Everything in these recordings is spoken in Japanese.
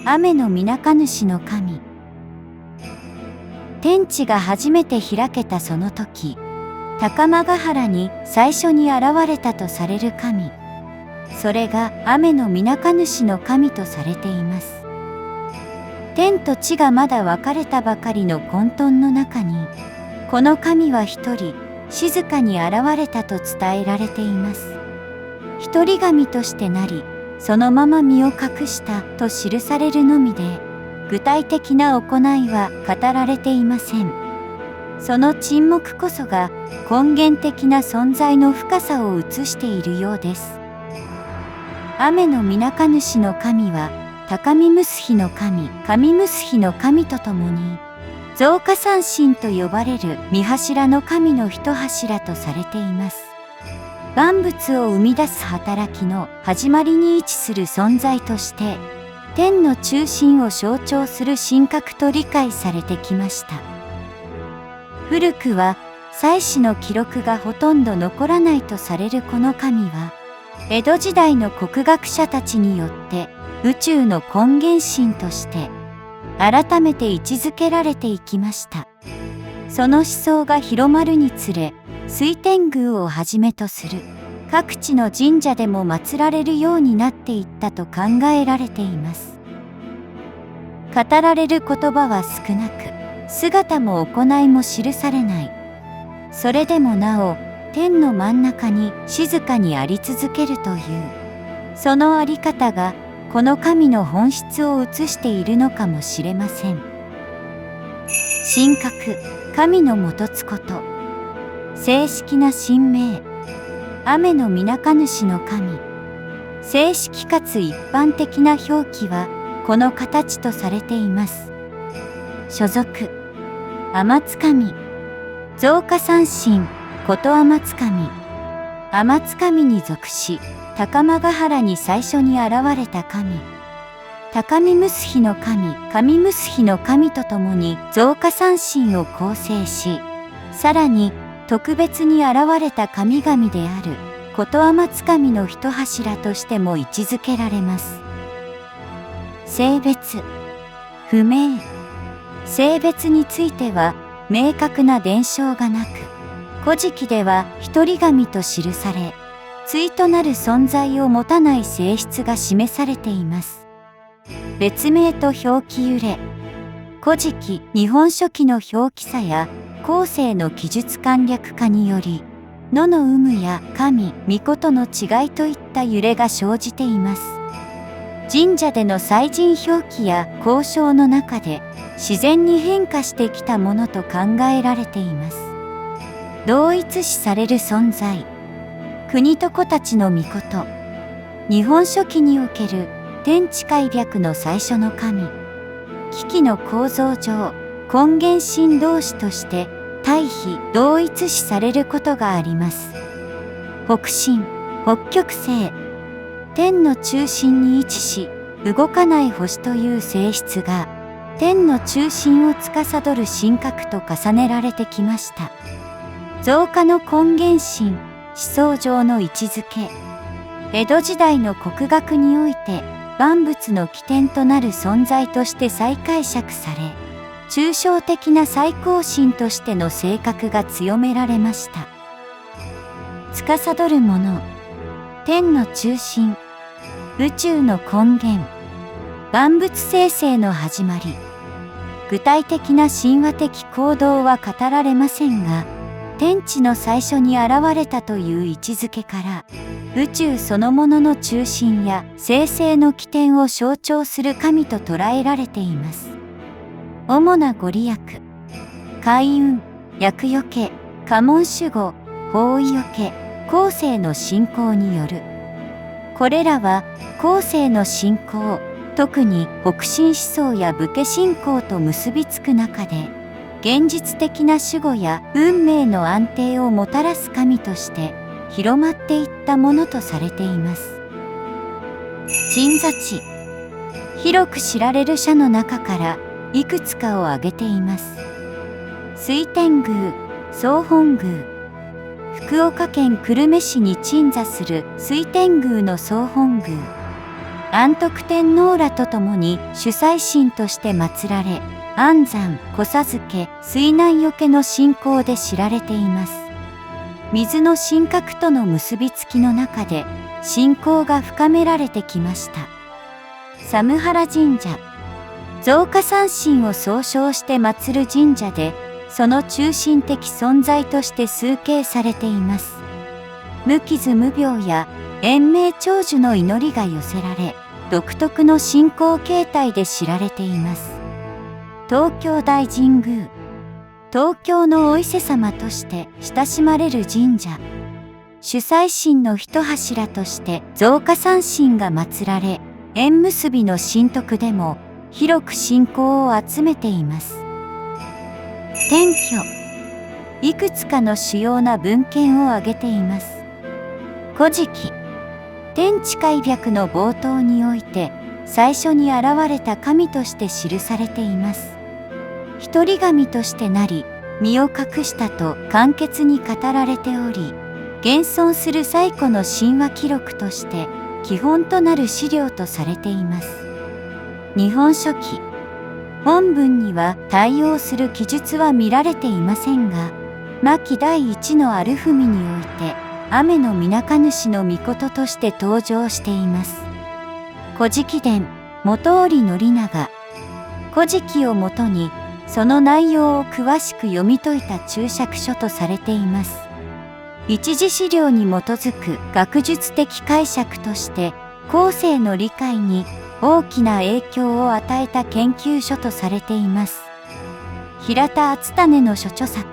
雨のみなか主の神。天地が初めて開けたその時、高間ヶ原に最初に現れたとされる神。それが雨のみなか主の神とされています。天と地がまだ分かれたばかりの混沌の中に、この神は一人、静かに現れたと伝えられています。一人神としてなり、そのまま身を隠したと記されるのみで、具体的な行いは語られていません。その沈黙こそが根源的な存在の深さを映しているようです。雨のみなか主の神は、高みむす日の神、神むす日の神とともに、造化三神と呼ばれる御柱の神の一柱とされています。万物を生み出す働きの始まりに位置する存在として、天の中心を象徴する神格と理解されてきました。古くは、祭祀の記録がほとんど残らないとされるこの神は、江戸時代の国学者たちによって宇宙の根源神として、改めて位置づけられていきました。その思想が広まるにつれ、水天宮をはじめとする各地の神社でも祀られるようになっていったと考えられています。語られる言葉は少なく、姿も行いも記されない。それでもなお、天の真ん中に静かにあり続けるという、そのあり方がこの神の本質を映しているのかもしれません。神格、神のもとつこと。正式な神名、雨のみなか主の神。正式かつ一般的な表記はこの形とされています。所属、天津神。造化三神、こと天津神。天津神に属し、高間ヶ原に最初に現れた神。高みむす日の神、神むす日の神とともに造化三神を構成し、さらに特別に現れた神々であること天津神の一柱としても位置づけられます。性別、不明。性別については明確な伝承がなく、古事記では一人神と記され、対となる存在を持たない性質が示されています。別名と表記揺れ。古事記、日本書紀の表記差や後世の記述簡略化により、野の有無や神、巫女の違いといった揺れが生じています。神社での祭神表記や交渉の中で自然に変化してきたものと考えられています。同一視される存在。国と子たちの巫女。日本書紀における天地開闢の最初の神。機器の構造上、根源神同士として対比同一視されることがあります。北神、北極星。天の中心に位置し、動かない星という性質が、天の中心を司る神格と重ねられてきました。造化の根源神、思想上の位置づけ。江戸時代の国学において、万物の起点となる存在として再解釈され、抽象的な最高神としての性格が強められました。司るもの、天の中心、宇宙の根源、万物生成の始まり。具体的な神話的行動は語られませんが、天地の最初に現れたという位置づけから、宇宙そのものの中心や生成の起点を象徴する神と捉えられています。主なご利益、開運、厄除け、家紋守護、方位除け、後世の信仰による。これらは後世の信仰、特に北神思想や武家信仰と結びつく中で、現実的な守護や運命の安定をもたらす神として広まっていったものとされています。鎮座地。広く知られる社の中からいくつかを挙げています。水天宮、総本宮。福岡県久留米市に鎮座する水天宮の総本宮。安徳天皇らと共に主祭神として祀られ、安産、子授け、水難よけの信仰で知られています。水の神格との結びつきの中で信仰が深められてきました。寒原神社、造化三神を総称して祀る神社で、その中心的存在として崇敬されています。無傷無病や延命長寿の祈りが寄せられ、独特の信仰形態で知られています。東京大神宮、東京のお伊勢様として親しまれる神社。主祭神の一柱として造化三神が祀られ、縁結びの神徳でも広く信仰を集めています。天居、いくつかの主要な文献を挙げています。古事記、天地開闢の冒頭において最初に現れた神として記されています。一人神としてなり、身を隠したと簡潔に語られており、現存する最古の神話記録として基本となる資料とされています。日本書紀、本文には対応する記述は見られていませんが、末期第一のアルフミにおいて雨の水主の命として登場しています。古事記伝、本居宣長、古事記をもとにその内容を詳しく読み解いた注釈書とされています。一次資料に基づく学術的解釈として後世の理解に大きな影響を与えた研究書とされています。平田篤胤の諸著作、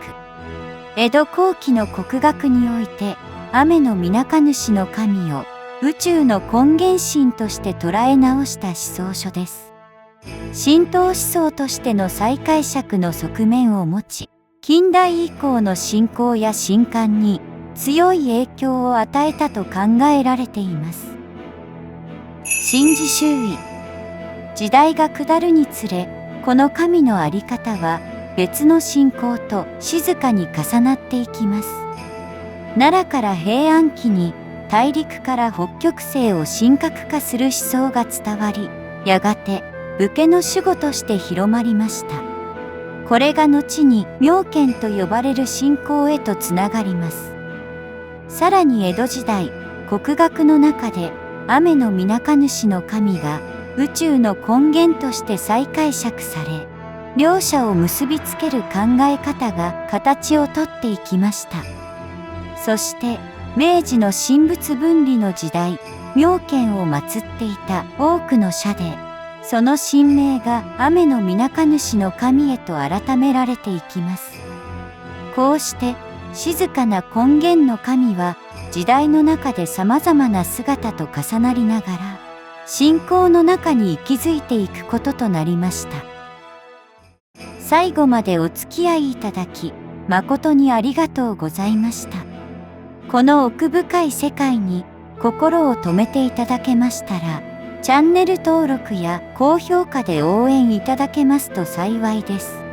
江戸後期の国学において雨の水主の神を宇宙の根源神として捉え直した思想書です。神道思想としての再解釈の側面を持ち、近代以降の信仰や神官に強い影響を与えたと考えられています。神事周囲、時代が下るにつれ、この神の在り方は別の信仰と静かに重なっていきます。奈良から平安期に大陸から北極星を神格化する思想が伝わり、やがて武家の守護として広まりました。これが後に妙見と呼ばれる信仰へとつながります。さらに江戸時代、国学の中で雨の水主の神が宇宙の根源として再解釈され、両者を結びつける考え方が形をとっていきました。そして明治の神仏分離の時代、妙見を祀っていた多くの社で、その神名が雨の水主の神へと改められていきます。こうして静かな根源の神は時代の中でさまざまな姿と重なりながら信仰の中に息づいていくこととなりました。最後までお付き合いいただき誠にありがとうございました。この奥深い世界に心を留めていただけましたら、チャンネル登録や高評価で応援いただけますと幸いです。